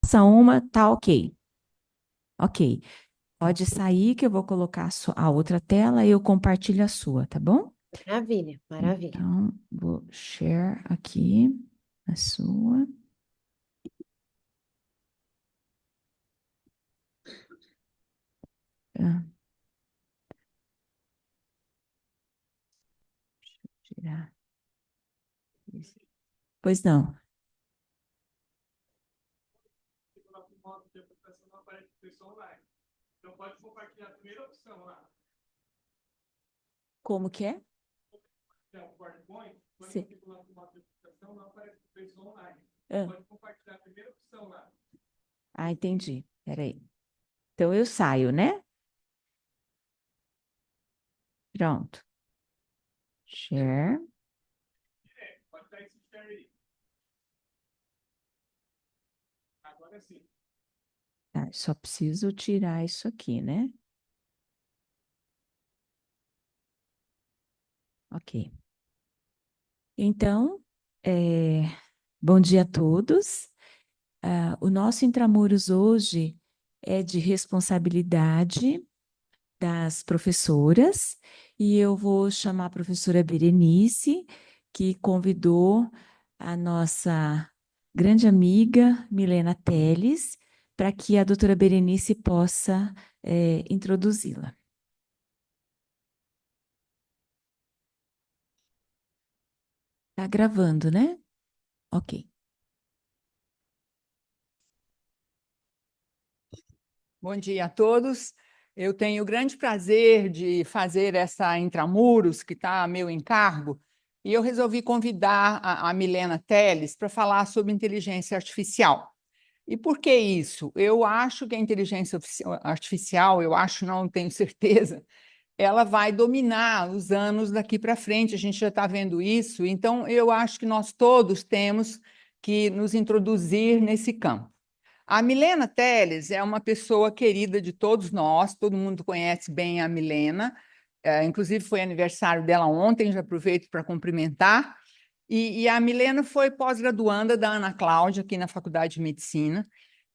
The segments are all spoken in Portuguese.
passa uma, tá ok. Ok. Pode sair que eu vou colocar a outra tela e eu compartilho a sua, tá bom? Maravilha, maravilha. Então, vou share aqui a sua. Ah, tirar isso. Pois não. Como que é? Sim. Ah, entendi. Peraí. Então eu saio, né? Pronto. Share. Tá, só preciso tirar isso aqui, né? Ok. Então, bom dia a todos. O nosso Intramuros hoje é de responsabilidade das professoras e eu vou chamar a professora Berenice, que convidou a nossa grande amiga Milena Teles para que a doutora Berenice possa introduzi-la. Tá gravando, né? Ok. Bom dia a todos. Eu tenho o grande prazer de fazer essa Intramuros, que está a meu encargo, e eu resolvi convidar a Milena Teles para falar sobre inteligência artificial. E por que isso? Eu acho que a inteligência artificial, eu acho, não tenho certeza, ela vai dominar os anos daqui para frente, a gente já está vendo isso, então eu acho que nós todos temos que nos introduzir nesse campo. A Milena Teles é uma pessoa querida de todos nós, todo mundo conhece bem a Milena, inclusive foi aniversário dela ontem, já aproveito para cumprimentar. E a Milena foi pós-graduanda da Ana Cláudia, aqui na Faculdade de Medicina,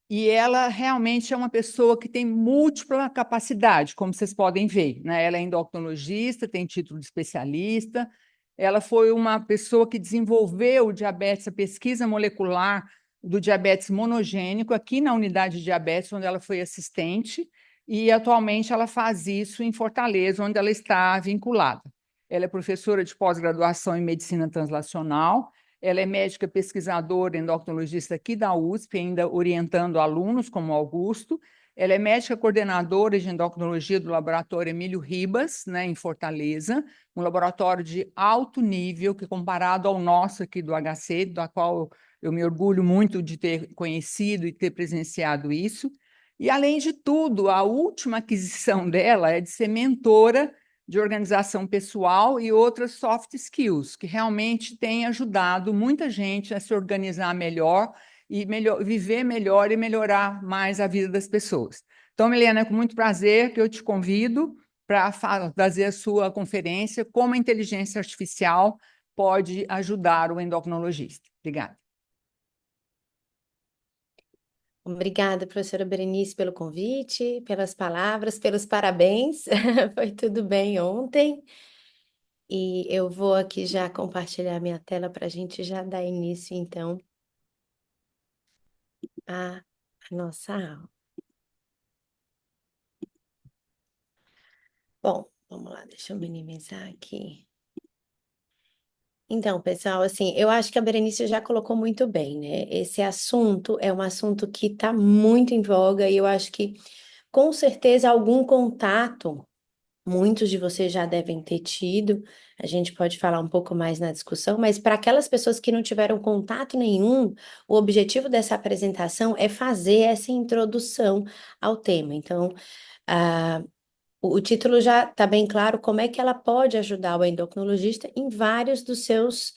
e ela realmente é uma pessoa que tem múltipla capacidade, como vocês podem ver, né? Ela é endocrinologista, tem título de especialista, ela foi uma pessoa que desenvolveu o diabetes, a pesquisa molecular do diabetes monogênico aqui na unidade de diabetes, onde ela foi assistente, e atualmente ela faz isso em Fortaleza, onde ela está vinculada. Ela é professora de pós-graduação em medicina translacional, ela é médica pesquisadora endocrinologista aqui da USP, ainda orientando alunos como Augusto. Ela é médica coordenadora de endocrinologia do laboratório Emílio Ribas, né, em Fortaleza, um laboratório de alto nível, que comparado ao nosso aqui do HC, da qual eu me orgulho muito de ter conhecido e ter presenciado isso. E, além de tudo, a última aquisição dela é de ser mentora de organização pessoal e outras soft skills, que realmente têm ajudado muita gente a se organizar melhor e viver melhor e melhorar mais a vida das pessoas. Então, Milena, é com muito prazer que eu te convido para fazer a sua conferência Como a Inteligência Artificial pode ajudar o endocrinologista. Obrigada. Obrigada, professora Berenice, pelo convite, pelas palavras, pelos parabéns. Foi tudo bem ontem. E eu vou aqui já compartilhar minha tela para a gente já dar início, então, à nossa aula. Bom, vamos lá, deixa eu minimizar aqui. Então, pessoal, assim, eu acho que a Berenice já colocou muito bem, né? Esse assunto é um assunto que está muito em voga e eu acho que, com certeza, algum contato muitos de vocês já devem ter tido, a gente pode falar um pouco mais na discussão, mas para aquelas pessoas que não tiveram contato nenhum, o objetivo dessa apresentação é fazer essa introdução ao tema. Então, ah, o título já está bem claro como é que ela pode ajudar o endocrinologista em vários dos seus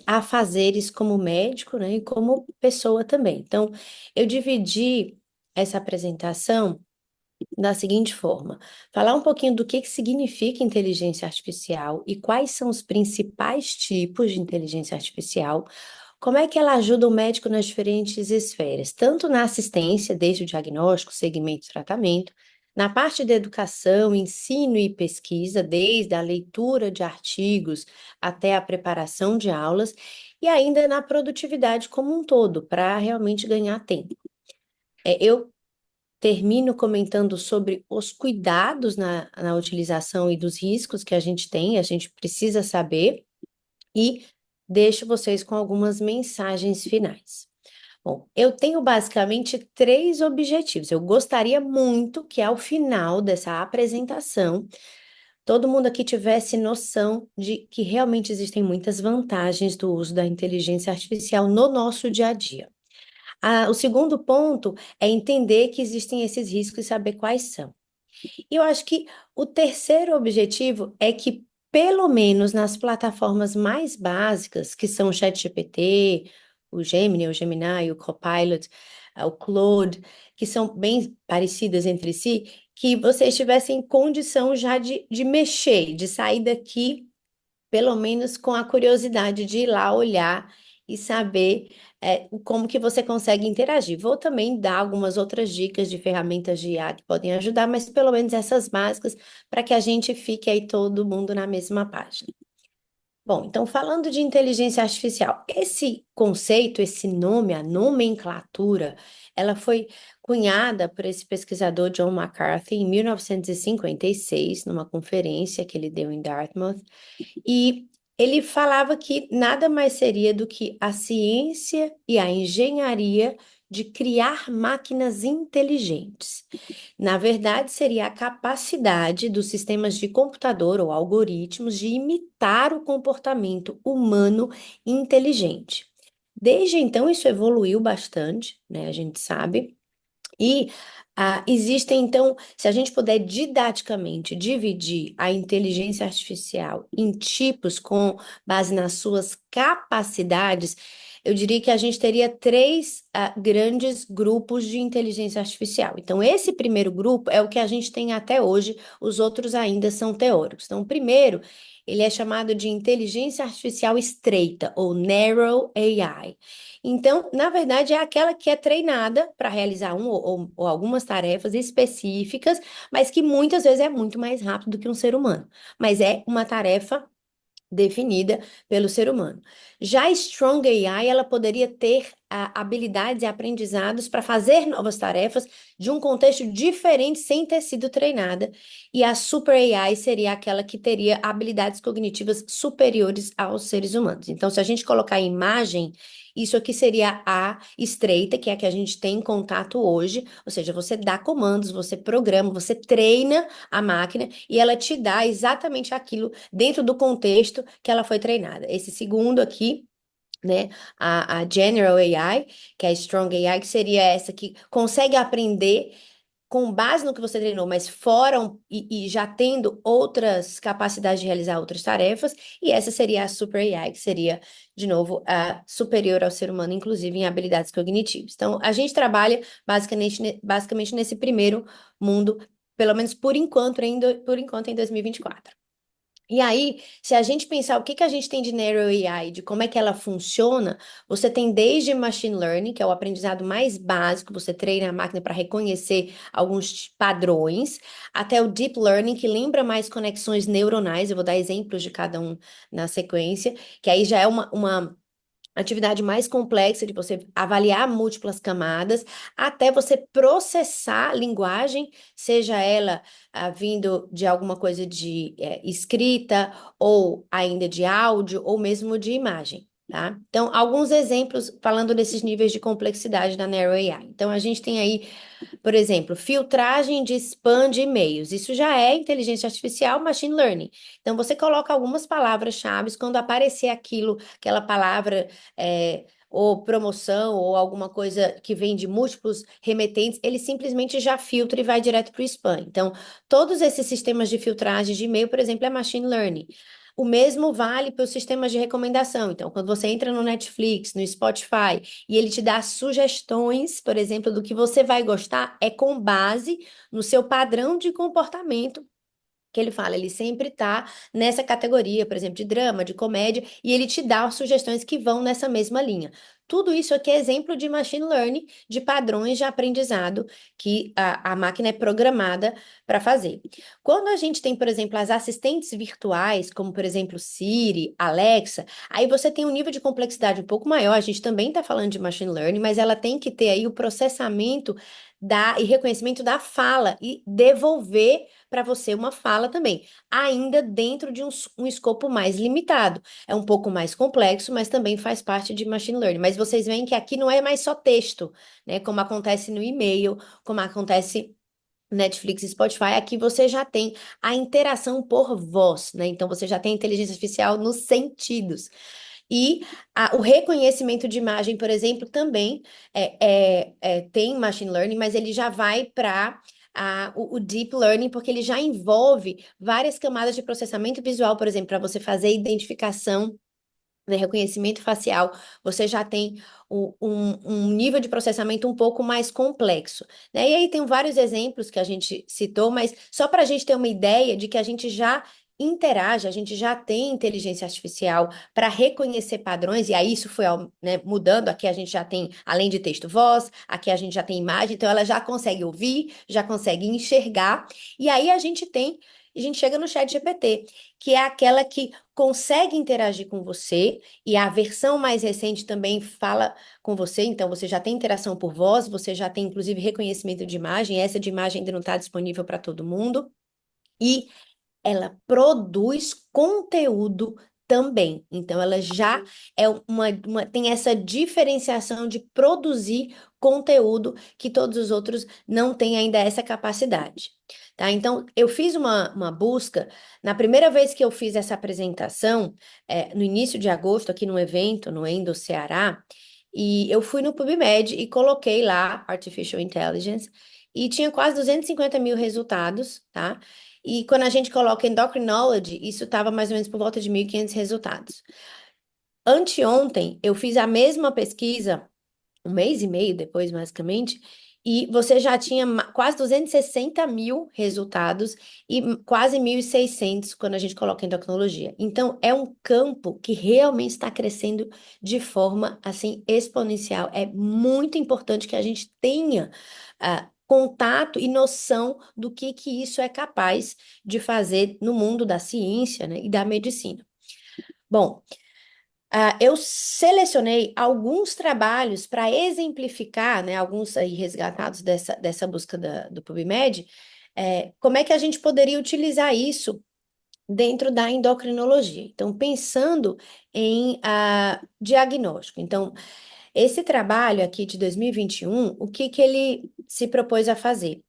afazeres como médico, né, e como pessoa também. Então, eu dividi essa apresentação da seguinte forma: falar um pouquinho do que significa inteligência artificial e quais são os principais tipos de inteligência artificial, como é que ela ajuda o médico nas diferentes esferas? Tanto na assistência, desde o diagnóstico, segmento e tratamento, na parte da educação, ensino e pesquisa, desde a leitura de artigos até a preparação de aulas, e ainda na produtividade como um todo, para realmente ganhar tempo. Eu termino comentando sobre os cuidados na utilização e dos riscos que a gente tem, a gente precisa saber, e deixo vocês com algumas mensagens finais. Bom, eu tenho basicamente 3 objetivos. Eu gostaria muito que ao final dessa apresentação, todo mundo aqui tivesse noção de que realmente existem muitas vantagens do uso da inteligência artificial no nosso dia a dia. O segundo ponto é entender que existem esses riscos e saber quais são. E eu acho que o terceiro objetivo é que, pelo menos nas plataformas mais básicas, que são o ChatGPT, o Gemini, o Gemini, o Copilot, o Claude, que são bem parecidas entre si, que vocês tivessem condição já de mexer, de sair daqui pelo menos com a curiosidade de ir lá olhar e saber como que você consegue interagir. Vou também dar algumas outras dicas de ferramentas de IA que podem ajudar, mas pelo menos essas básicas para que a gente fique aí todo mundo na mesma página. Bom, então falando de inteligência artificial, esse conceito, esse nome, a nomenclatura, ela foi cunhada por esse pesquisador John McCarthy em 1956, numa conferência que ele deu em Dartmouth, e ele falava que nada mais seria do que a ciência e a engenharia de criar máquinas inteligentes. Na verdade, seria a capacidade dos sistemas de computador ou algoritmos de imitar o comportamento humano inteligente. Desde então, isso evoluiu bastante, né? A gente sabe. E existem, então, se a gente puder didaticamente dividir a inteligência artificial em tipos com base nas suas capacidades, eu diria que a gente teria 3 grandes grupos de inteligência artificial. Então, esse primeiro grupo é o que a gente tem até hoje, os outros ainda são teóricos. Então, o primeiro, ele é chamado de inteligência artificial estreita, ou Narrow AI. Então, na verdade, é aquela que é treinada para realizar ou algumas tarefas específicas, mas que muitas vezes é muito mais rápido do que um ser humano. Mas é uma tarefa definida pelo ser humano. Já a Strong AI, ela poderia ter habilidades e aprendizados para fazer novas tarefas de um contexto diferente sem ter sido treinada. E a Super AI seria aquela que teria habilidades cognitivas superiores aos seres humanos. Então, se a gente colocar a imagem, isso aqui seria a estreita, que é a que a gente tem em contato hoje, ou seja, você dá comandos, você programa, você treina a máquina e ela te dá exatamente aquilo dentro do contexto que ela foi treinada. Esse segundo aqui, né, a General AI, que é a Strong AI, que seria essa que consegue aprender com base no que você treinou, mas fora e já tendo outras capacidades de realizar outras tarefas, e essa seria a Super AI, que seria, de novo, superior ao ser humano, inclusive em habilidades cognitivas. Então, a gente trabalha basicamente nesse primeiro mundo, pelo menos por enquanto em 2024. E aí, se a gente pensar o que a gente tem de Narrow AI, de como é que ela funciona, você tem desde Machine Learning, que é o aprendizado mais básico, você treina a máquina para reconhecer alguns padrões, até o Deep Learning, que lembra mais conexões neuronais, eu vou dar exemplos de cada um na sequência, que aí já é uma atividade mais complexa de você avaliar múltiplas camadas, até você processar a linguagem, seja ela vindo de alguma coisa de escrita, ou ainda de áudio, ou mesmo de imagem. Tá? Então, alguns exemplos falando desses níveis de complexidade da Narrow AI. Então, a gente tem aí, por exemplo, filtragem de spam de e-mails. Isso já é inteligência artificial, machine learning. Então, você coloca algumas palavras-chave, quando aparecer aquela palavra, ou promoção, ou alguma coisa que vem de múltiplos remetentes, ele simplesmente já filtra e vai direto para o spam. Então, todos esses sistemas de filtragem de e-mail, por exemplo, é machine learning. O mesmo vale para os sistemas de recomendação. Então, quando você entra no Netflix, no Spotify, e ele te dá sugestões, por exemplo, do que você vai gostar, é com base no seu padrão de comportamento que ele fala, ele sempre está nessa categoria, por exemplo, de drama, de comédia, e ele te dá sugestões que vão nessa mesma linha. Tudo isso aqui é exemplo de machine learning, de padrões de aprendizado que a máquina é programada para fazer. Quando a gente tem, por exemplo, as assistentes virtuais, como por exemplo Siri, Alexa, aí você tem um nível de complexidade um pouco maior. A gente também está falando de machine learning, mas ela tem que ter aí o processamento e reconhecimento da fala e devolver para você uma fala também, ainda dentro de um escopo mais limitado. É um pouco mais complexo, mas também faz parte de machine learning. Mas vocês veem que aqui não é mais só texto, né? Como acontece no e-mail, como acontece Netflix e Spotify, aqui você já tem a interação por voz, né? Então você já tem a inteligência artificial nos sentidos. E o reconhecimento de imagem, por exemplo, também tem machine learning, mas ele já vai para o deep learning, porque ele já envolve várias camadas de processamento visual, por exemplo, para você fazer identificação, né, reconhecimento facial, você já tem um nível de processamento um pouco mais complexo, né? E aí tem vários exemplos que a gente citou, mas só para a gente ter uma ideia de que a gente já interage, a gente já tem inteligência artificial para reconhecer padrões, e aí isso foi, né, mudando. Aqui a gente já tem, além de texto, voz, aqui a gente já tem imagem, então ela já consegue ouvir, já consegue enxergar, e aí a gente chega no chat GPT, que é aquela que consegue interagir com você, e a versão mais recente também fala com você, então você já tem interação por voz, você já tem inclusive reconhecimento de imagem, essa de imagem ainda não está disponível para todo mundo, e ela produz conteúdo também. Então, ela já é tem essa diferenciação de produzir conteúdo que todos os outros não têm ainda essa capacidade. Tá? Então, eu fiz uma busca. Na primeira vez que eu fiz essa apresentação, no início de agosto, aqui no evento, no Endo Ceará, e eu fui no PubMed e coloquei lá Artificial Intelligence, e tinha quase 250 mil resultados, tá? E quando a gente coloca Endocrinology, isso estava mais ou menos por volta de 1.500 resultados. Anteontem, eu fiz a mesma pesquisa, um mês e meio depois, basicamente, e você já tinha quase 260 mil resultados e quase 1.600 quando a gente coloca endocrinologia. Então, é um campo que realmente está crescendo de forma, assim, exponencial. É muito importante que a gente tenha contato e noção do que isso é capaz de fazer no mundo da ciência, né, e da medicina. Bom, eu selecionei alguns trabalhos para exemplificar, né, alguns aí resgatados dessa busca do PubMed, como é que a gente poderia utilizar isso dentro da endocrinologia. Então, pensando em diagnóstico. Então, esse trabalho aqui de 2021, o que ele se propôs a fazer?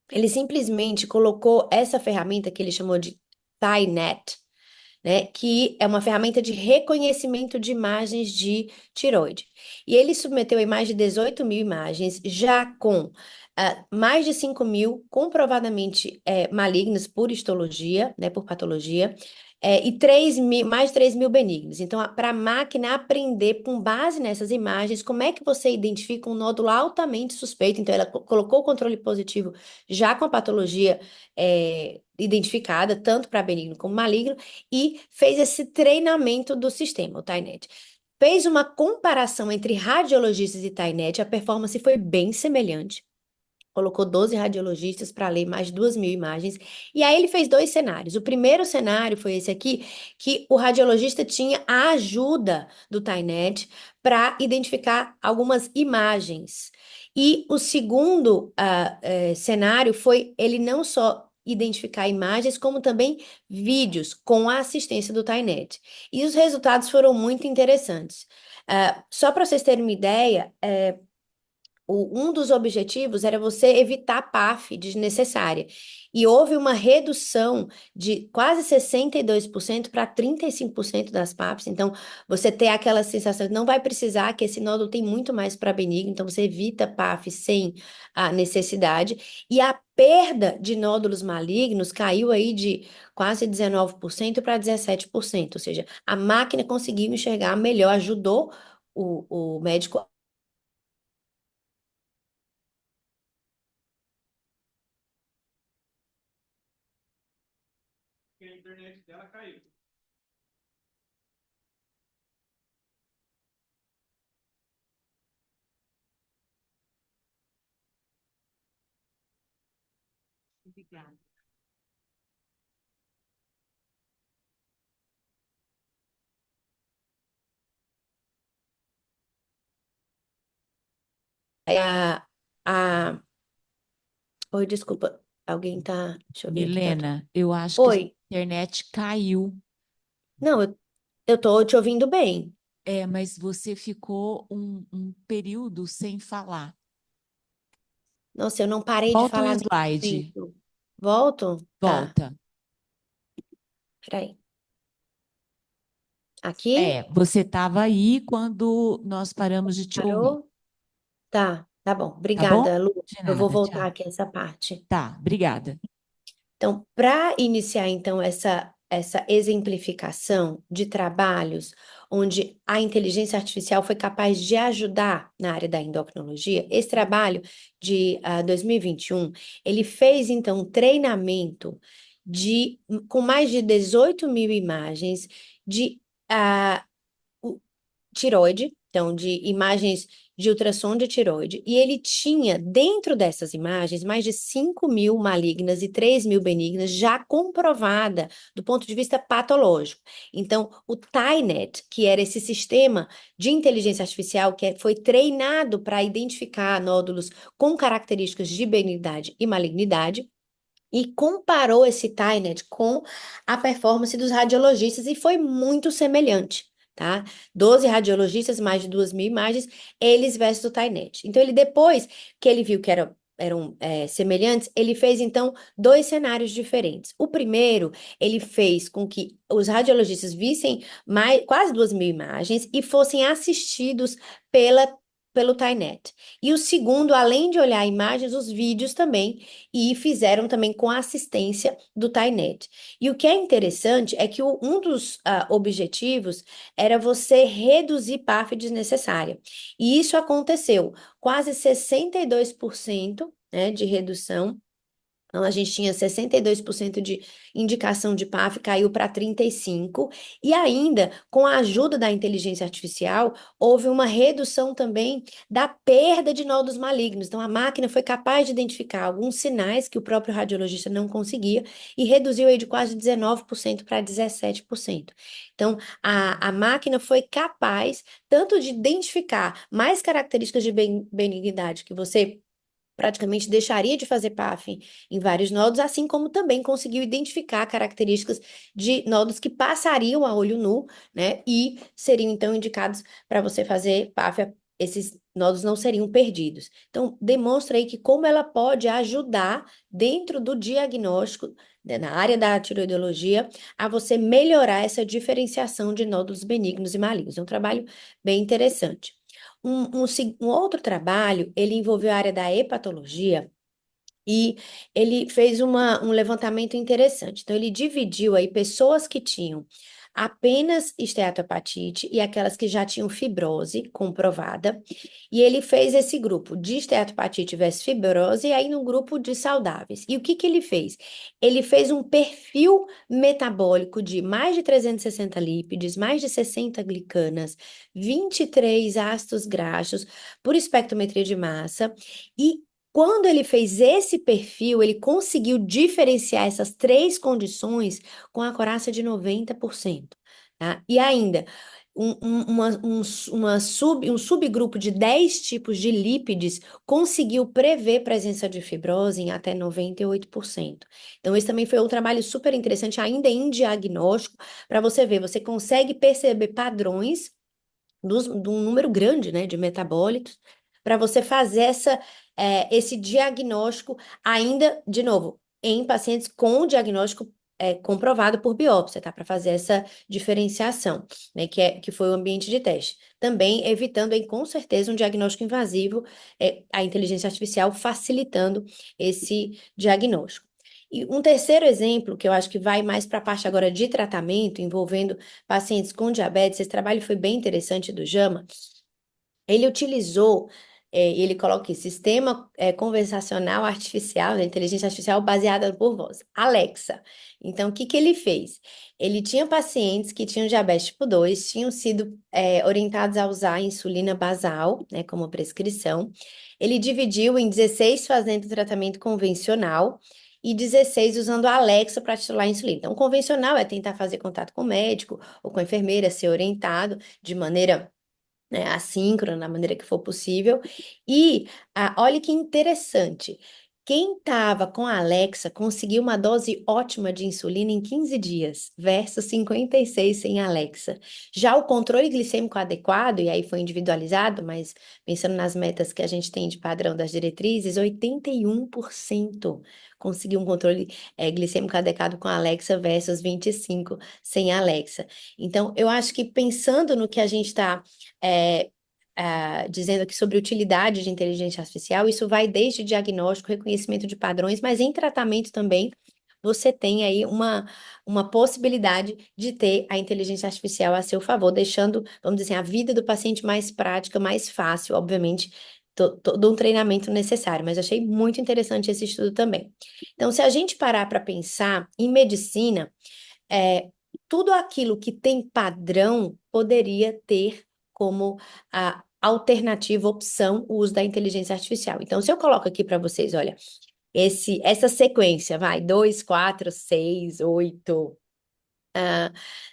Ele simplesmente colocou essa ferramenta que ele chamou de ThyNet, né, que é uma ferramenta de reconhecimento de imagens de tiroide. E ele submeteu a mais de 18 mil imagens, já com mais de 5 mil comprovadamente malignas por histologia, né, por patologia, e mais de 3 mil benignos. Então, para a máquina aprender, com base nessas imagens, como é que você identifica um nódulo altamente suspeito. Então, ela colocou o controle positivo já com a patologia identificada, tanto para benigno como maligno, e fez esse treinamento do sistema, o TyNet. Fez uma comparação entre radiologistas e TyNet, a performance foi bem semelhante. Colocou 12 radiologistas para ler mais de 2 mil imagens. E aí ele fez dois cenários. O primeiro cenário foi esse aqui, que o radiologista tinha a ajuda do TyNet para identificar algumas imagens. E o segundo cenário foi ele não só identificar imagens, como também vídeos com a assistência do TyNet. E os resultados foram muito interessantes. Só para vocês terem uma ideia, um dos objetivos era você evitar PAF desnecessária. E houve uma redução de quase 62% para 35% das PAFs. Então, você tem aquela sensação de não vai precisar, que esse nódulo tem muito mais para benigno, então você evita PAF sem a necessidade. E a perda de nódulos malignos caiu aí de quase 19% para 17%. Ou seja, a máquina conseguiu enxergar melhor, ajudou o médico. Obrigada. É a... Oi, desculpa. Alguém tá... Deixa eu ver aqui. Tá... Milena, eu acho que a Oi. internet caiu. Não, eu tô te ouvindo bem. É, mas você ficou um período sem falar. Nossa, eu não parei de Volta o falar nesse slide. momento. Volto? Tá, Volta. peraí. Aqui? É, você estava aí quando nós paramos de te ouvir, Parou? Tá bom. tá bom? Obrigada, Lu. De Eu vou nada, voltar tchau. aqui essa parte. Tá, obrigada. Então, para iniciar então essa exemplificação de trabalhos onde a inteligência artificial foi capaz de ajudar na área da endocrinologia, esse trabalho de 2021, ele fez então um treinamento com mais de 18 mil imagens de ah, tiroide, então de imagens de ultrassom de tiroide, e ele tinha dentro dessas imagens mais de 5 mil malignas e 3 mil benignas já comprovada do ponto de vista patológico. Então, o TaiNet, que era esse sistema de inteligência artificial foi treinado para identificar nódulos com características de benignidade e malignidade, e comparou esse TaiNet com a performance dos radiologistas e foi muito semelhante, tá? 12 radiologistas, mais de 2 mil imagens, eles versus o TaiNet. Então, ele depois que ele viu que eram semelhantes, ele fez, então, dois cenários diferentes. O primeiro, ele fez com que os radiologistas vissem quase 2 mil imagens e fossem assistidos pelo TaiNet. E o segundo, além de olhar imagens, os vídeos também, e fizeram também com a assistência do TaiNet. E o que é interessante é que um dos objetivos era você reduzir PAF desnecessária. E isso aconteceu, quase 62%, né, de redução. Então, a gente tinha 62% de indicação de PAF, caiu para 35%, e ainda, com a ajuda da inteligência artificial, houve uma redução também da perda de nódulos malignos. Então, a máquina foi capaz de identificar alguns sinais que o próprio radiologista não conseguia e reduziu aí de quase 19% para 17%. Então, a máquina foi capaz tanto de identificar mais características de benignidade que você praticamente deixaria de fazer PAF em vários nodos, assim como também conseguiu identificar características de nodos que passariam a olho nu, né, e seriam então indicados para você fazer PAF, esses nodos não seriam perdidos. Então, demonstra aí que como ela pode ajudar dentro do diagnóstico, né, na área da tiroidologia, a você melhorar essa diferenciação de nódulos benignos e malignos. É um trabalho bem interessante. Um outro trabalho, ele envolveu a área da hepatologia e ele fez um levantamento interessante. Então, ele dividiu aí pessoas que tinham apenas esteatohepatite e aquelas que já tinham fibrose comprovada, e ele fez esse grupo de esteatohepatite versus fibrose e aí num grupo de saudáveis. E o que que ele fez? Ele fez um perfil metabólico de mais de 360 lípides, mais de 60 glicanas, 23 ácidos graxos por espectrometria de massa, e quando ele fez esse perfil, ele conseguiu diferenciar essas três condições com a acurácia de 90%. Tá? E ainda, um subgrupo de 10 tipos de lípides conseguiu prever presença de fibrose em até 98%. Então, esse também foi um trabalho super interessante, ainda em diagnóstico, para você ver, você consegue perceber padrões de um número grande, né, de metabólitos, para você fazer esse diagnóstico ainda, de novo, em pacientes com diagnóstico comprovado por biópsia, tá? Para fazer essa diferenciação, né, que foi o ambiente de teste. Também evitando aí, com certeza, um diagnóstico invasivo, a inteligência artificial facilitando esse diagnóstico. E um terceiro exemplo, que eu acho que vai mais para a parte agora de tratamento, envolvendo pacientes com diabetes, esse trabalho foi bem interessante do JAMA. Ele utilizou ele coloca aqui, sistema conversacional artificial, né, inteligência artificial baseada por voz, Alexa. Então, o que que ele fez? Ele tinha pacientes que tinham diabetes tipo 2, tinham sido orientados a usar insulina basal, né, como prescrição. Ele dividiu em 16 fazendo tratamento convencional e 16 usando a Alexa para titular a insulina. Então, o convencional é tentar fazer contato com o médico ou com a enfermeira, ser orientado de maneira, né, assíncrona, da maneira que for possível. E olha que interessante. Quem estava com a Alexa conseguiu uma dose ótima de insulina em 15 dias, versus 56 sem Alexa. Já o controle glicêmico adequado, e aí foi individualizado, mas pensando nas metas que a gente tem de padrão das diretrizes, 81% conseguiu um controle glicêmico adequado com a Alexa versus 25 sem Alexa. Então, eu acho que pensando no que a gente está dizendo aqui sobre utilidade de inteligência artificial, isso vai desde diagnóstico, reconhecimento de padrões, mas em tratamento também você tem aí uma possibilidade de ter a inteligência artificial a seu favor, deixando, vamos dizer assim, a vida do paciente mais prática, mais fácil, obviamente, todo um treinamento necessário, mas achei muito interessante esse estudo também. Então, se a gente parar para pensar em medicina, tudo aquilo que tem padrão poderia ter como a alternativa, opção, o uso da inteligência artificial. Então, se eu coloco aqui para vocês, olha, essa sequência, vai, 2, 4, 6, 8,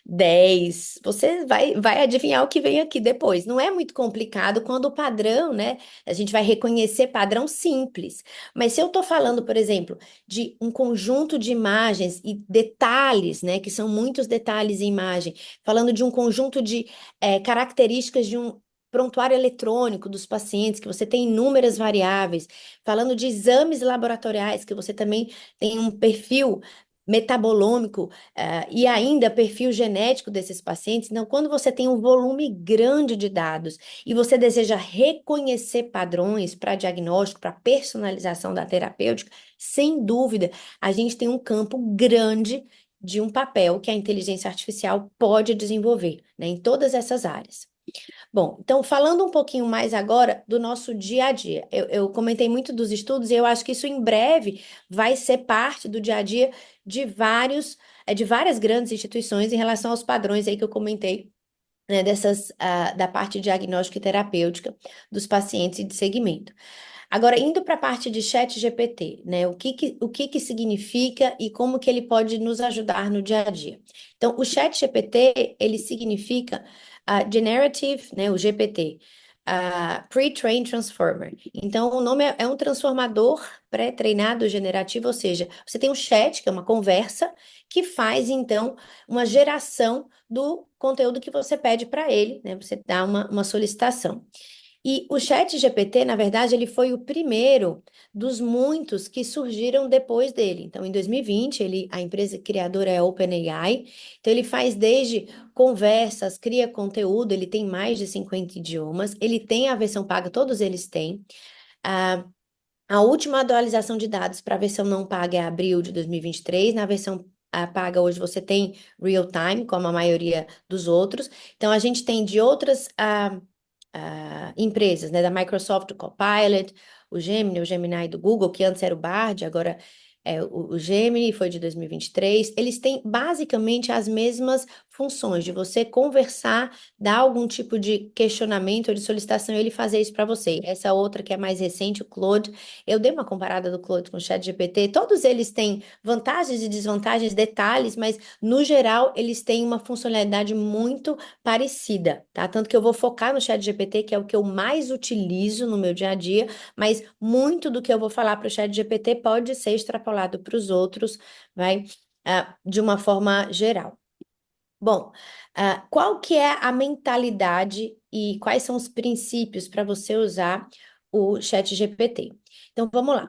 10, você vai adivinhar o que vem aqui depois. Não é muito complicado quando o padrão, né? A gente vai reconhecer padrão simples. Mas se eu estou falando, por exemplo, de um conjunto de imagens e detalhes, né? Que são muitos detalhes em imagem, falando de um conjunto de características de um prontuário eletrônico dos pacientes, que você tem inúmeras variáveis, falando de exames laboratoriais, que você também tem um perfil metabolômico e ainda perfil genético desses pacientes. Então, quando você tem um volume grande de dados e você deseja reconhecer padrões para diagnóstico, para personalização da terapêutica, sem dúvida, a gente tem um campo grande de um papel que a inteligência artificial pode desenvolver, né, em todas essas áreas. Bom, então falando um pouquinho mais agora do nosso dia a dia. Eu comentei muito dos estudos e eu acho que isso em breve vai ser parte do dia a dia de de várias grandes instituições em relação aos padrões aí que eu comentei, né, da parte diagnóstica e terapêutica dos pacientes e de segmento. Agora, indo para a parte de chat GPT, né? O que que significa e como que ele pode nos ajudar no dia a dia? Então, o chat GPT, ele significa Generative, né? O GPT, Pre-trained Transformer. Então, o nome é um transformador pré-treinado generativo, ou seja, você tem um chat, que é uma conversa, que faz, então, uma geração do conteúdo que você pede para ele, né? Você dá uma solicitação. E o Chat GPT, na verdade, ele foi o primeiro dos muitos que surgiram depois dele. Então, em 2020, a empresa criadora é a OpenAI. Então, ele faz desde conversas, cria conteúdo, ele tem mais de 50 idiomas, ele tem a versão paga, todos eles têm. A última atualização de dados para a versão não paga é abril de 2023. Na versão paga, hoje você tem real time, como a maioria dos outros. Então, a gente tem de outras empresas, né, da Microsoft, o Copilot, o Gemini, o Gemini do Google, que antes era o Bard, agora é o Gemini, foi de 2023. Eles têm basicamente as mesmas funções de você conversar, dar algum tipo de questionamento ou de solicitação e ele fazer isso para você. Essa outra que é mais recente, o Claude, eu dei uma comparada do Claude com o ChatGPT. Todos eles têm vantagens e desvantagens, detalhes, mas no geral eles têm uma funcionalidade muito parecida, tá? Tanto que eu vou focar no ChatGPT, que é o que eu mais utilizo no meu dia a dia, mas muito do que eu vou falar para o ChatGPT pode ser extrapolado para os outros, vai, de uma forma geral. Bom, qual que é a mentalidade e quais são os princípios para você usar o ChatGPT? Então, vamos lá.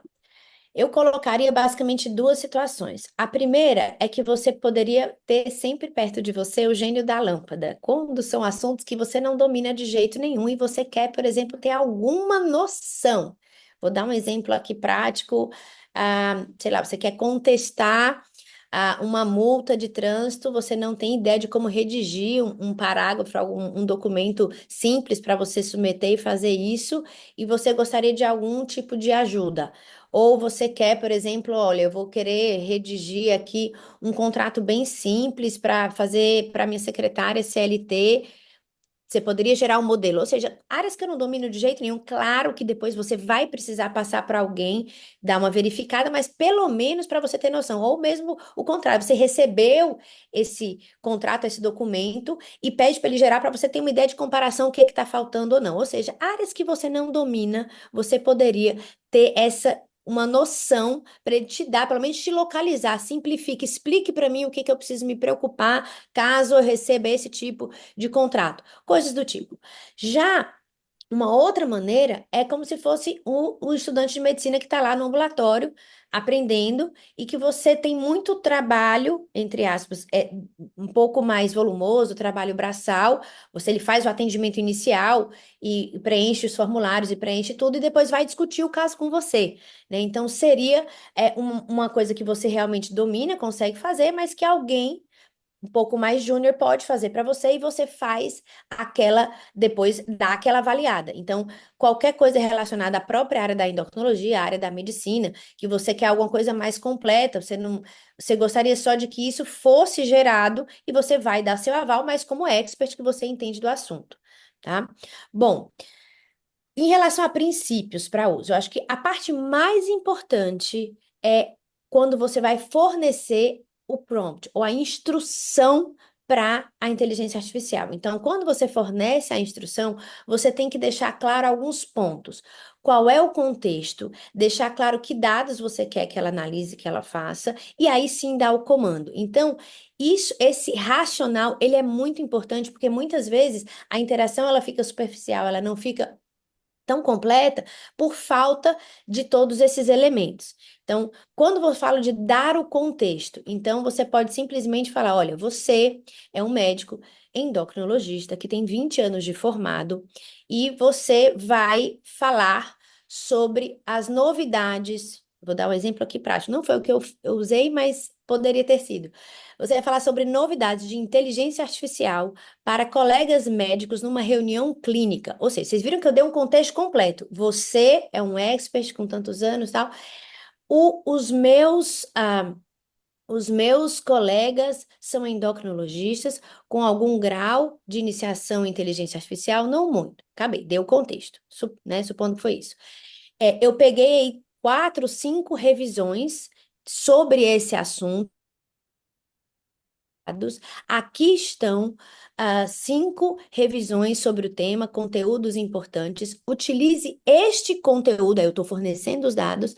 Eu colocaria basicamente duas situações. A primeira é que você poderia ter sempre perto de você o gênio da lâmpada, quando são assuntos que você não domina de jeito nenhum e você quer, por exemplo, ter alguma noção. Vou dar um exemplo aqui prático. Sei lá, você quer contestar uma multa de trânsito, você não tem ideia de como redigir um parágrafo, um documento simples para você submeter e fazer isso, e você gostaria de algum tipo de ajuda. Ou você quer, por exemplo, olha, eu vou querer redigir aqui um contrato bem simples para fazer para minha secretária CLT. Você poderia gerar um modelo, ou seja, áreas que eu não domino de jeito nenhum. Claro que depois você vai precisar passar para alguém, dar uma verificada, mas pelo menos para você ter noção. Ou mesmo o contrário, você recebeu esse contrato, esse documento, e pede para ele gerar para você ter uma ideia de comparação, o que está faltando ou não. Ou seja, áreas que você não domina, você poderia ter uma noção para ele te dar, pelo menos te localizar, simplifique, explique para mim o que eu preciso me preocupar caso eu receba esse tipo de contrato, coisas do tipo. Já uma outra maneira é como se fosse o estudante de medicina que está lá no ambulatório aprendendo e que você tem muito trabalho, entre aspas, um pouco mais volumoso, trabalho braçal. Ele faz o atendimento inicial e preenche os formulários e preenche tudo e depois vai discutir o caso com você, né? Então seria uma coisa que você realmente domina, consegue fazer, mas que alguém um pouco mais júnior pode fazer para você e você faz depois dá aquela avaliada. Então, qualquer coisa relacionada à própria área da endocrinologia, à área da medicina, que você quer alguma coisa mais completa, você gostaria só de que isso fosse gerado e você vai dar seu aval, mas como expert que você entende do assunto, tá? Bom, em relação a princípios para uso, eu acho que a parte mais importante é quando você vai fornecer o prompt ou a instrução para a inteligência artificial. Então, quando você fornece a instrução, você tem que deixar claro alguns pontos. Qual é o contexto? Deixar claro que dados você quer que ela analise, que ela faça, e aí sim dar o comando. Então, esse racional, ele é muito importante porque muitas vezes a interação ela fica superficial, ela não fica tão completa por falta de todos esses elementos. Então, quando eu falo de dar o contexto, então você pode simplesmente falar: olha, você é um médico endocrinologista que tem 20 anos de formado e você vai falar sobre as novidades. Vou dar um exemplo aqui prático. Não foi o que eu usei, mas poderia ter sido. Você vai falar sobre novidades de inteligência artificial para colegas médicos numa reunião clínica. Ou seja, vocês viram que eu dei um contexto completo. Você é um expert com tantos anos, tal. O- os meus, ah, os meus colegas são endocrinologistas com algum grau de iniciação em inteligência artificial, não muito. Acabei, dei o contexto, né, supondo que foi isso. Eu peguei 4, 5 revisões sobre esse assunto. Aqui estão 5 revisões sobre o tema, conteúdos importantes. Utilize este conteúdo, aí eu estou fornecendo os dados,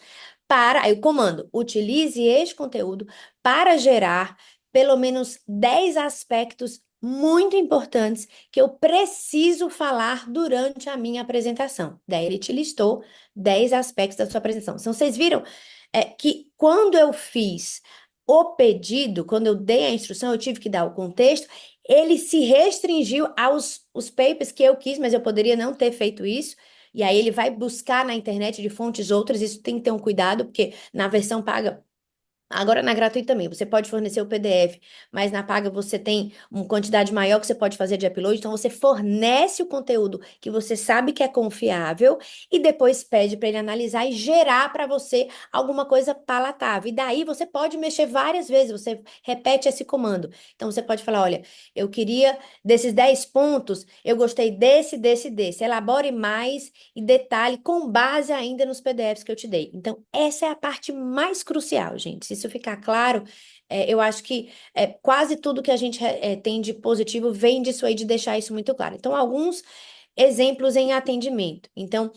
aí o comando, utilize este conteúdo para gerar pelo menos 10 aspectos muito importantes que eu preciso falar durante a minha apresentação. Daí ele te listou 10 aspectos da sua apresentação. Então, vocês viram que quando eu fiz o pedido, quando eu dei a instrução, eu tive que dar o contexto, ele se restringiu aos os papers que eu quis, mas eu poderia não ter feito isso. E aí ele vai buscar na internet de fontes outras, isso tem que ter um cuidado, porque na versão paga agora, na gratuita também, você pode fornecer o PDF, mas na paga você tem uma quantidade maior que você pode fazer de upload, então você fornece o conteúdo que você sabe que é confiável e depois pede para ele analisar e gerar para você alguma coisa palatável. E daí você pode mexer várias vezes, você repete esse comando. Então você pode falar: olha, eu queria desses 10 pontos, eu gostei desse. Elabore mais e detalhe com base ainda nos PDFs que eu te dei. Então, essa é a parte mais crucial, gente. Se isso ficar claro, eu acho que quase tudo que a gente tem de positivo vem disso aí, de deixar isso muito claro. Então, alguns exemplos em atendimento. Então,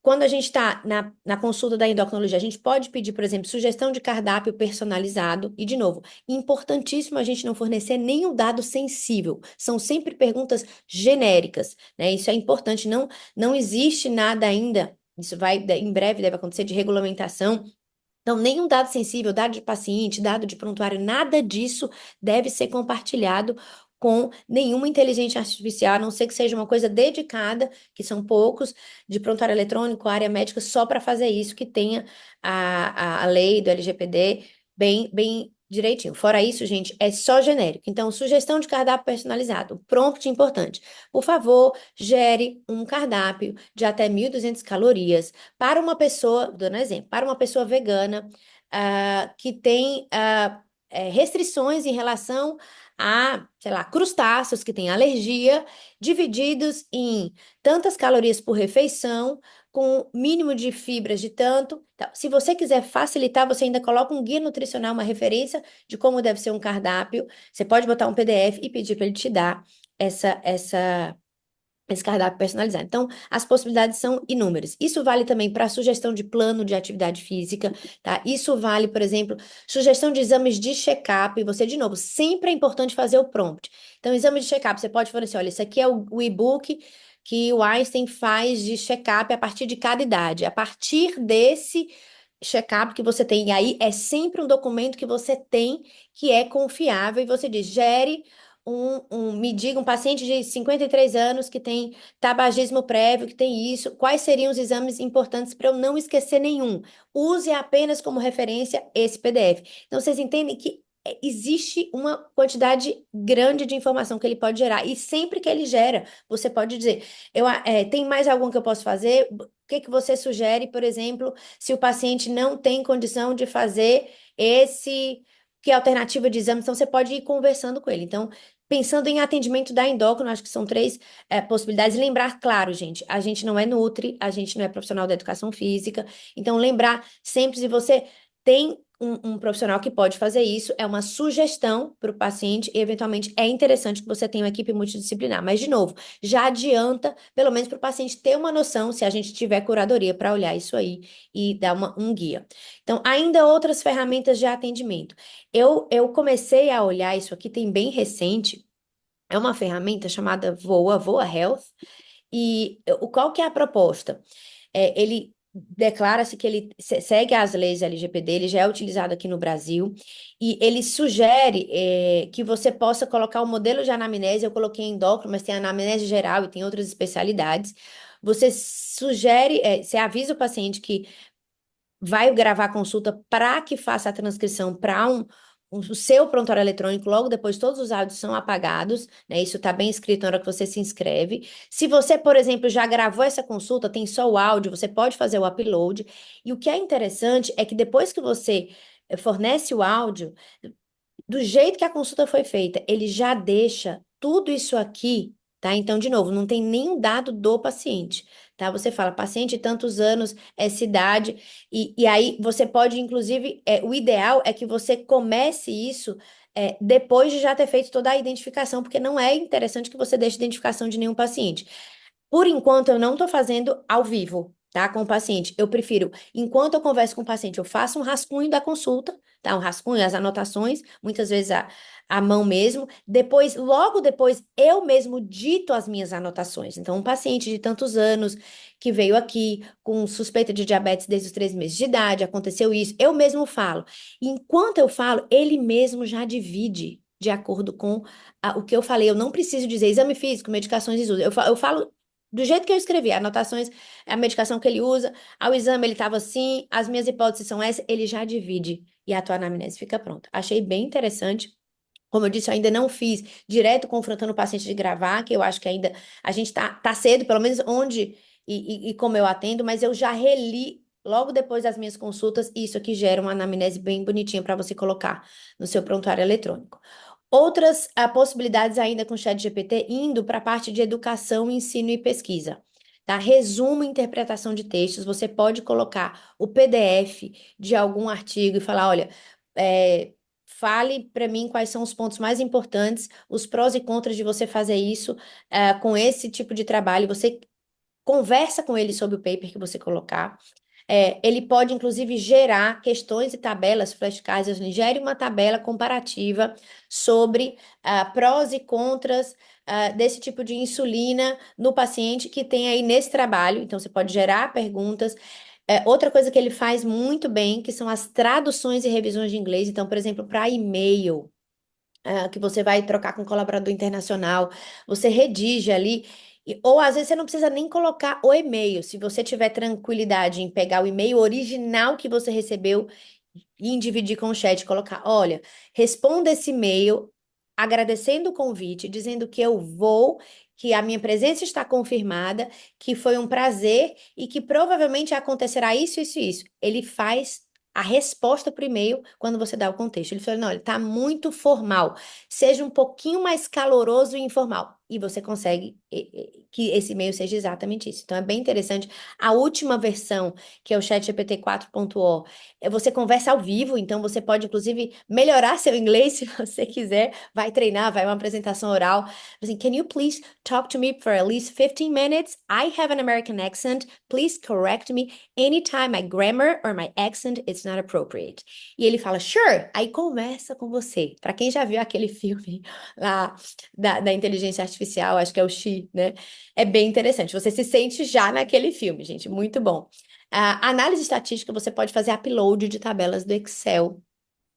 quando a gente está na consulta da endocrinologia, a gente pode pedir, por exemplo, sugestão de cardápio personalizado. E, de novo, importantíssimo a gente não fornecer nenhum dado sensível. São sempre perguntas genéricas, né? Isso é importante. Não existe nada ainda. Isso em breve deve acontecer de regulamentação. Então, nenhum dado sensível, dado de paciente, dado de prontuário, nada disso deve ser compartilhado com nenhuma inteligência artificial, a não ser que seja uma coisa dedicada, que são poucos, de prontuário eletrônico, área médica, só para fazer isso, que tenha a lei do LGPD bem direitinho. Fora isso, gente, é só genérico. Então, sugestão de cardápio personalizado. Prompt importante. Por favor, gere um cardápio de até 1.200 calorias para uma pessoa, dando um exemplo, para uma pessoa vegana que tem restrições em relação a, sei lá, crustáceos, que tem alergia, divididos em tantas calorias por refeição, com mínimo de fibras de tanto. Então, se você quiser facilitar, você ainda coloca um guia nutricional, uma referência de como deve ser um cardápio. Você pode botar um PDF e pedir para ele te dar esse cardápio personalizado. Então, as possibilidades são inúmeras. Isso vale também para sugestão de plano de atividade física, tá? Isso vale, por exemplo, sugestão de exames de check-up. Você, de novo, sempre é importante fazer o prompt. Então, exame de check-up, você pode falar assim, olha, esse aqui é o e-book que o Einstein faz de check-up a partir de cada idade. A partir desse check-up que você tem, e aí é sempre um documento que você tem que é confiável, e você diz, gere me diga, um paciente de 53 anos que tem tabagismo prévio, que tem isso, quais seriam os exames importantes para eu não esquecer nenhum? Use apenas como referência esse PDF. Então, vocês entendem que existe uma quantidade grande de informação que ele pode gerar, e sempre que ele gera, você pode dizer, tem mais algum que eu posso fazer? O que que você sugere, por exemplo, se o paciente não tem condição de fazer que alternativa de exame? Então, você pode ir conversando com ele. Então, pensando em atendimento da endócrino, acho que são três possibilidades. Lembrar, claro, gente, a gente não é nutri, a gente não é profissional da educação física. Então, lembrar sempre, se você tem um profissional que pode fazer isso, é uma sugestão para o paciente e, eventualmente, é interessante que você tenha uma equipe multidisciplinar. Mas, de novo, já adianta, pelo menos para o paciente ter uma noção, se a gente tiver curadoria para olhar isso aí e dar um guia. Então, ainda outras ferramentas de atendimento. Eu comecei a olhar isso aqui, tem bem recente, é uma ferramenta chamada Voa Health, e qual que é a proposta? Ele declara-se que ele segue as leis LGPD, ele já é utilizado aqui no Brasil, e ele sugere que você possa colocar o modelo de anamnese. Eu coloquei endócrino, mas tem anamnese geral e tem outras especialidades. Você sugere, você avisa o paciente que vai gravar a consulta para que faça a transcrição para o seu prontuário eletrônico. Logo depois, todos os áudios são apagados, né? Isso está bem escrito na hora que você se inscreve. Se você, por exemplo, já gravou essa consulta, tem só o áudio, você pode fazer o upload. E o que é interessante é que depois que você fornece o áudio, do jeito que a consulta foi feita, ele já deixa tudo isso aqui, tá? Então, de novo, não tem nenhum dado do paciente, tá? Você fala, paciente, tantos anos, essa idade, e aí você pode, inclusive, o ideal é que você comece isso depois de já ter feito toda a identificação, porque não é interessante que você deixe identificação de nenhum paciente. Por enquanto, eu não estou fazendo ao vivo, tá? Com o paciente. Eu prefiro, enquanto eu converso com o paciente, eu faço um rascunho da consulta, tá? Um rascunho, as anotações, muitas vezes a mão mesmo. Depois, logo depois, eu mesmo dito as minhas anotações. Então, um paciente de tantos anos que veio aqui com suspeita de diabetes desde os 3 meses de idade, aconteceu isso, eu mesmo falo. Enquanto eu falo, ele mesmo já divide. De acordo com o que eu falei, eu não preciso dizer exame físico, medicações e uso. Eu falo do jeito que eu escrevi, anotações, a medicação que ele usa, ao exame ele estava assim, as minhas hipóteses são essas, ele já divide e a tua anamnese fica pronta. Achei bem interessante. Como eu disse, eu ainda não fiz direto confrontando o paciente de gravar, que eu acho que ainda a gente tá cedo, pelo menos onde e como eu atendo, mas eu já reli logo depois das minhas consultas, e isso aqui gera uma anamnese bem bonitinha para você colocar no seu prontuário eletrônico. Outras possibilidades ainda com o ChatGPT, indo para a parte de educação, ensino e pesquisa. Tá? Resumo e interpretação de textos. Você pode colocar o PDF de algum artigo e falar, olha, fale para mim quais são os pontos mais importantes, os prós e contras de você fazer isso com esse tipo de trabalho. Você conversa com ele sobre o paper que você colocar. Ele pode, inclusive, gerar questões e tabelas, flashcards. Gere uma tabela comparativa sobre prós e contras desse tipo de insulina no paciente que tem aí nesse trabalho. Então, você pode gerar perguntas. Outra coisa que ele faz muito bem, que são as traduções e revisões de inglês. Então, por exemplo, para e-mail, que você vai trocar com um colaborador internacional, você redige ali, ou às vezes você não precisa nem colocar o e-mail. Se você tiver tranquilidade em pegar o e-mail original que você recebeu, dividir com o chat, colocar, olha, responda esse e-mail agradecendo o convite, dizendo que eu vou, que a minha presença está confirmada, que foi um prazer e que provavelmente acontecerá isso, isso e isso. Ele faz a resposta para o e-mail quando você dá o contexto. Ele fala, não, ele está muito formal, seja um pouquinho mais caloroso e informal. E você consegue que esse e-mail seja exatamente isso. Então, é bem interessante. A última versão, que é o ChatGPT 4.0, você conversa ao vivo, então você pode, inclusive, melhorar seu inglês se você quiser. Vai treinar, vai uma apresentação oral. Assim, can you please talk to me for at least 15 minutes? I have an American accent. Please correct me anytime my grammar or my accent is not appropriate. E ele fala, sure. Aí conversa com você. Para quem já viu aquele filme lá da inteligência artificial, acho que é o Xi, né? É bem interessante. Você se sente já naquele filme, gente. Muito bom. A análise estatística, você pode fazer upload de tabelas do Excel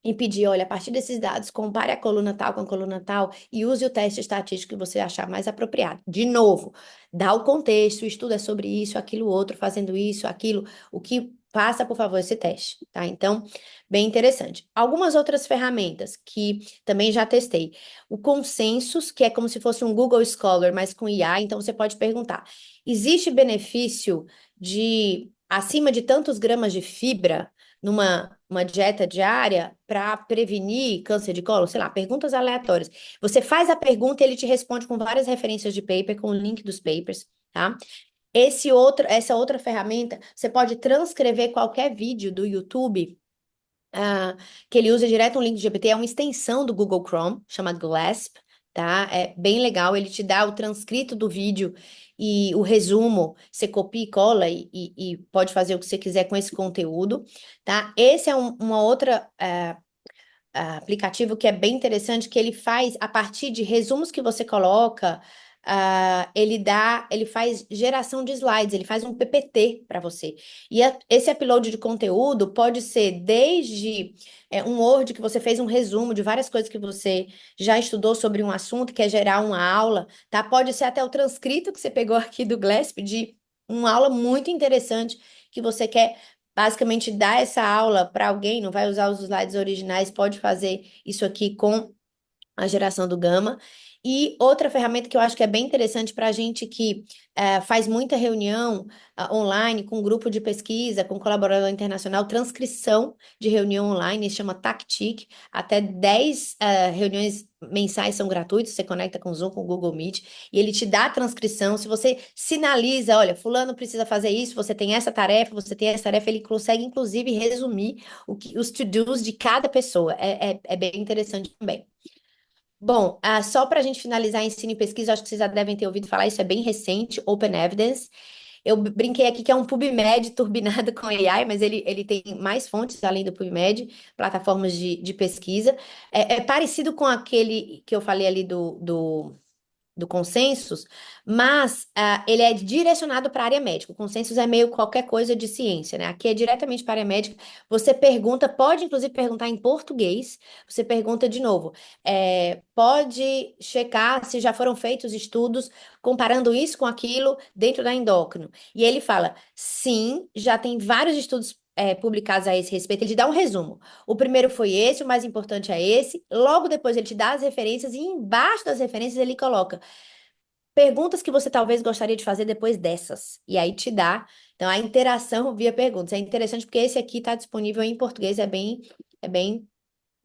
e pedir, olha, a partir desses dados, compare a coluna tal com a coluna tal e use o teste estatístico que você achar mais apropriado. De novo, dá o contexto, o estudo é sobre isso, aquilo, outro, fazendo isso, aquilo, o que faça, por favor, esse teste, tá? Então, bem interessante. Algumas outras ferramentas que também já testei. O Consensus, que é como se fosse um Google Scholar, mas com IA, então você pode perguntar, existe benefício de acima de tantos gramas de fibra numa uma dieta diária para prevenir câncer de colo? Sei lá, perguntas aleatórias. Você faz a pergunta e ele te responde com várias referências de paper, com o link dos papers, tá? Essa outra ferramenta, você pode transcrever qualquer vídeo do YouTube, que ele usa direto um link do GPT, é uma extensão do Google Chrome, chama Glasp, tá? É bem legal, ele te dá o transcrito do vídeo e o resumo, você copia e cola e pode fazer o que você quiser com esse conteúdo, tá? Esse é uma outra aplicativo que é bem interessante, que ele faz, a partir de resumos que você coloca, ele faz geração de slides, ele faz um PPT para você. E esse upload de conteúdo pode ser desde um Word que você fez um resumo de várias coisas que você já estudou sobre um assunto, quer gerar uma aula, tá? Pode ser até o transcrito que você pegou aqui do Glasp de uma aula muito interessante que você quer basicamente dar essa aula para alguém, não vai usar os slides originais, pode fazer isso aqui com a geração do Gama. E outra ferramenta que eu acho que é bem interessante para a gente que faz muita reunião online com grupo de pesquisa, com colaborador internacional, transcrição de reunião online, chama Tactic. Até 10 reuniões mensais são gratuitas, você conecta com o Zoom, com o Google Meet, e ele te dá a transcrição. Se você sinaliza, olha, fulano precisa fazer isso, você tem essa tarefa, você tem essa tarefa, ele consegue, inclusive, resumir os to-dos de cada pessoa. É bem interessante também. Bom, só para a gente finalizar ensino e pesquisa, acho que vocês já devem ter ouvido falar, isso é bem recente, Open Evidence. Eu brinquei aqui que é um PubMed turbinado com AI, mas ele tem mais fontes além do PubMed, plataformas de pesquisa. É parecido com aquele que eu falei ali do Consensus, mas ele é direcionado para a área médica. O Consensus é meio qualquer coisa de ciência, né? Aqui é diretamente para a área médica. Você pergunta, pode inclusive perguntar em português. Você pergunta de novo, pode checar se já foram feitos estudos comparando isso com aquilo dentro da endócrino. E ele fala, sim, já tem vários estudos publicados a esse respeito. Ele te dá um resumo. O primeiro foi esse, o mais importante é esse. Logo depois ele te dá as referências e embaixo das referências ele coloca perguntas que você talvez gostaria de fazer depois dessas. E aí te dá, então, a interação via perguntas. É interessante porque esse aqui está disponível em português, é bem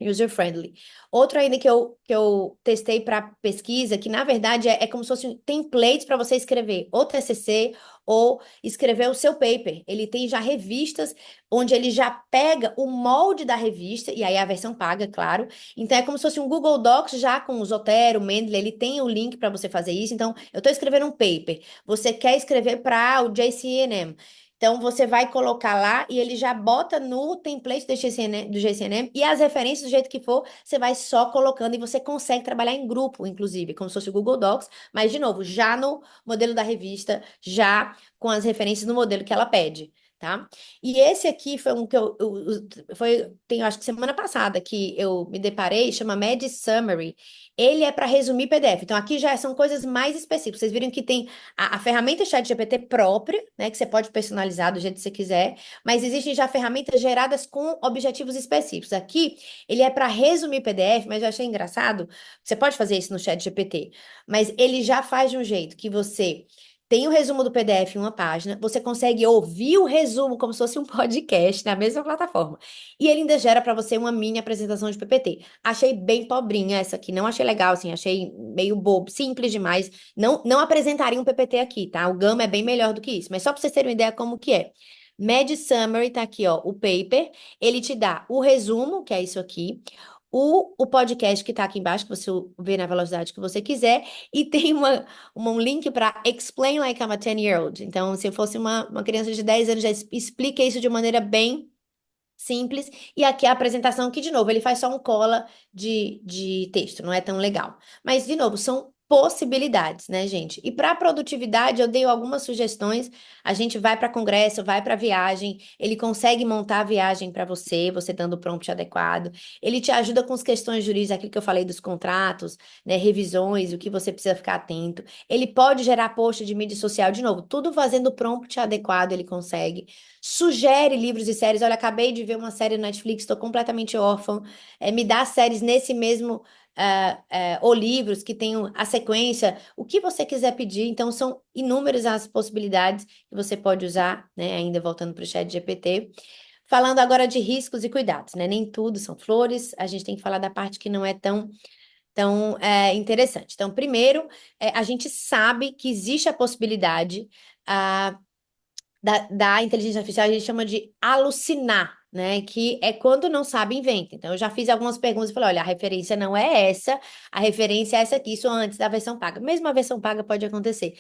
user-friendly. Outro ainda que eu testei para pesquisa, que na verdade é como se fosse templates para você escrever ou TCC ou escrever o seu paper. Ele tem já revistas onde ele já pega o molde da revista, e aí a versão paga, claro. Então é como se fosse um Google Docs já com o Zotero, Mendeley, ele tem o link para você fazer isso. Então, eu estou escrevendo um paper. Você quer escrever para o JCNM. Então, você vai colocar lá e ele já bota no template do GCNM e as referências do jeito que for, você vai só colocando e você consegue trabalhar em grupo, inclusive, como se fosse o Google Docs, mas, de novo, já no modelo da revista, já com as referências no modelo que ela pede, tá? E esse aqui foi um que tem, acho que semana passada que eu me deparei, chama Med Summary. Ele é para resumir PDF. Então, aqui já são coisas mais específicas. Vocês viram que tem a ferramenta ChatGPT própria, né? Que você pode personalizar do jeito que você quiser, mas existem já ferramentas geradas com objetivos específicos. Aqui, ele é para resumir PDF, mas eu achei engraçado. Você pode fazer isso no ChatGPT, mas ele já faz de um jeito que você tem o resumo do PDF em uma página, você consegue ouvir o resumo como se fosse um podcast na mesma plataforma. E ele ainda gera para você uma mini apresentação de PPT. Achei bem pobrinha essa aqui, não achei legal, assim, achei meio bobo, simples demais. Não apresentaria um PPT aqui, tá? O Gama é bem melhor do que isso, mas só para vocês terem uma ideia como que é. Med Summary tá aqui, ó, o paper, ele te dá o resumo, que é isso aqui, o podcast que tá aqui embaixo, que você vê na velocidade que você quiser, e tem um link para Explain Like I'm a 10-year-old. Então, se eu fosse uma criança de 10 anos, já explica isso de maneira bem simples. E aqui a apresentação, que, de novo, ele faz só um cola de texto, não é tão legal. Mas, de novo, são possibilidades, né, gente? E para produtividade, eu dei algumas sugestões. A gente vai para congresso, vai para viagem, ele consegue montar a viagem para você, você dando o prompt adequado. Ele te ajuda com as questões jurídicas, aquilo que eu falei dos contratos, né, revisões, o que você precisa ficar atento. Ele pode gerar post de mídia social, de novo, tudo fazendo o prompt adequado, ele consegue. Sugere livros e séries. Olha, acabei de ver uma série no Netflix, estou completamente órfã. Me dá séries nesse mesmo, ou livros que tenham a sequência, o que você quiser pedir. Então, são inúmeras as possibilidades que você pode usar, né? Ainda voltando para o chat GPT. Falando agora de riscos e cuidados, né? Nem tudo são flores, a gente tem que falar da parte que não é tão interessante. Então, primeiro, a gente sabe que existe a possibilidade. Da inteligência artificial, a gente chama de alucinar, né? Que é quando não sabe, inventa. Então, eu já fiz algumas perguntas e falei: olha, a referência não é essa, a referência é essa aqui, isso antes da versão paga. Mesmo a versão paga pode acontecer.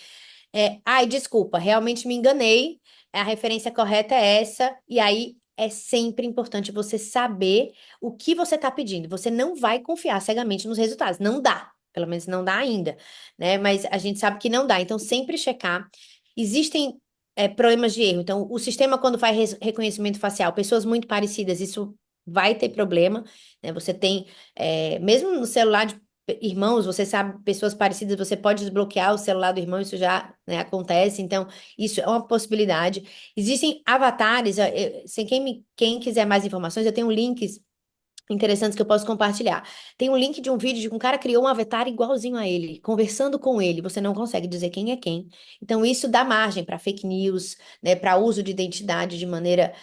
Ai, desculpa, realmente me enganei, a referência correta é essa, e aí é sempre importante você saber o que você está pedindo. Você não vai confiar cegamente nos resultados, não dá. Pelo menos não dá ainda, né? Mas a gente sabe que não dá. Então, sempre checar. Existem problemas de erro. Então, o sistema, quando faz reconhecimento facial, pessoas muito parecidas, isso vai ter problema, né? Você tem, mesmo no celular de irmãos, você sabe, pessoas parecidas, você pode desbloquear o celular do irmão, isso já, né, acontece, então, isso é uma possibilidade. Existem avatares, sem quem quiser mais informações, eu tenho links interessantes que eu posso compartilhar. Tem um link de um vídeo de que um cara criou um avatar igualzinho a ele, conversando com ele, você não consegue dizer quem é quem. Então, isso dá margem para fake news, né, para uso de identidade de maneira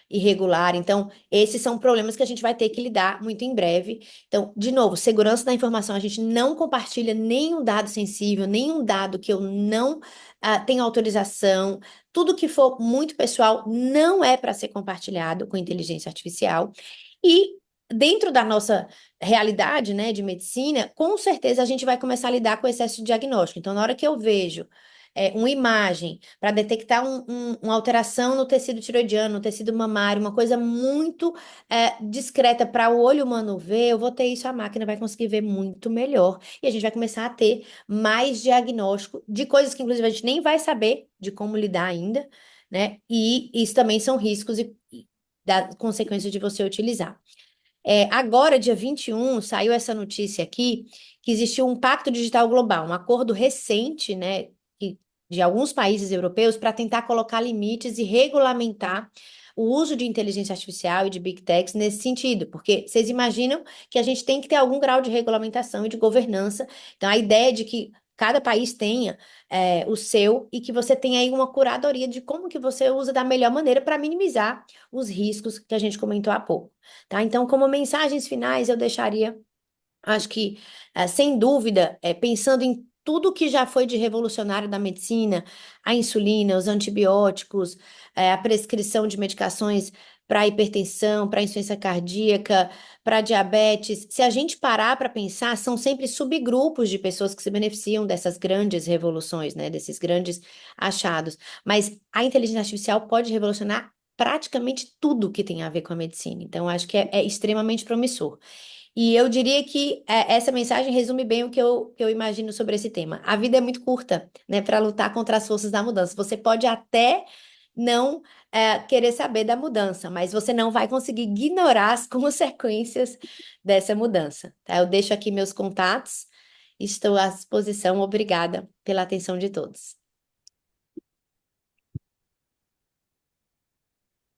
irregular. Então, esses são problemas que a gente vai ter que lidar muito em breve. Então, de novo, segurança da informação, a gente não compartilha nenhum dado sensível, nenhum dado que eu não tenho autorização. Tudo que for muito pessoal não é para ser compartilhado com inteligência artificial. E dentro da nossa realidade, né, de medicina, com certeza a gente vai começar a lidar com excesso de diagnóstico. Então, na hora que eu vejo uma imagem para detectar uma alteração no tecido tiroidiano, no tecido mamário, uma coisa muito discreta para o olho humano ver, eu vou ter isso, a máquina vai conseguir ver muito melhor. E a gente vai começar a ter mais diagnóstico de coisas que, inclusive, a gente nem vai saber de como lidar ainda, né? E isso também são riscos e da consequência de você utilizar. Agora, dia 21, saiu essa notícia aqui, que existiu um pacto digital global, um acordo recente, né, de alguns países europeus para tentar colocar limites e regulamentar o uso de inteligência artificial e de big techs nesse sentido, porque vocês imaginam que a gente tem que ter algum grau de regulamentação e de governança. Então, a ideia de que cada país tenha o seu e que você tenha aí uma curadoria de como que você usa da melhor maneira para minimizar os riscos que a gente comentou há pouco, tá? Então, como mensagens finais, eu deixaria, acho que, sem dúvida, pensando em tudo que já foi de revolucionário da medicina, a insulina, os antibióticos, a prescrição de medicações para hipertensão, para insuficiência cardíaca, para diabetes. Se a gente parar para pensar, são sempre subgrupos de pessoas que se beneficiam dessas grandes revoluções, né, desses grandes achados. Mas a inteligência artificial pode revolucionar praticamente tudo que tem a ver com a medicina. Então, acho que é extremamente promissor. E eu diria que essa mensagem resume bem o que eu imagino sobre esse tema. A vida é muito curta, né, para lutar contra as forças da mudança. Você pode até não querer saber da mudança, mas você não vai conseguir ignorar as consequências dessa mudança, tá? Eu deixo aqui meus contatos, estou à disposição. Obrigada pela atenção de todos.